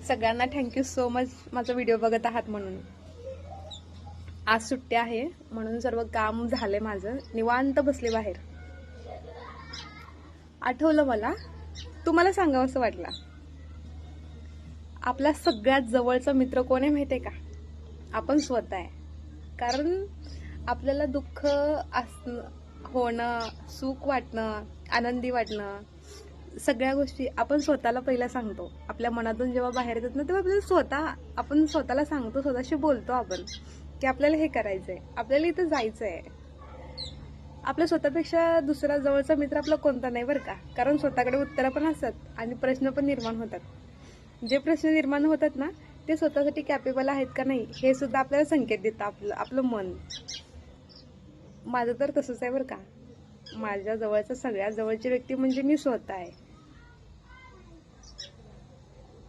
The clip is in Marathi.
सगळ्यांना थँक्यू सो मच माझा व्हिडिओ बघत आहात म्हणून. आज सुट्टी आहे म्हणून सर्व काम झाले माझं, निवांत बसले बाहेर. आठवलं मला, तुम्हाला सांगावं असं वाटलं. आपला सगळ्यात जवळचा मित्र कोण आहे माहिती आहे का? आपण स्वतः आहे. कारण आपल्याला दुःख होणं, सुख वाटणं, आनंदी वाटणं, सगळ्या गोष्टी आपण स्वतःला पहिला सांगतो. आपल्या मनातून जेव्हा बाहेर येतात ना, तेव्हा आपण स्वतःला सांगतो, स्वतःशी बोलतो आपण की आपल्याला हे करायचंय, आपल्याला इथं जायचंय. आपल्या स्वतःपेक्षा दुसरा जवळचा मित्र आपला कोणता नाही बरं का. कारण स्वतःकडे उत्तरं पण असतात आणि प्रश्न पण निर्माण होतात. जे प्रश्न निर्माण होतात ना, ते स्वतःसाठी कॅपेबल आहेत का नाही हे सुद्धा आपल्याला संकेत देतं आपलं मन. माझं तर तसंच आहे बरं का. माझ्या जवळचा सगळ्यात जवळची व्यक्ती म्हणजे मी स्वतः आहे.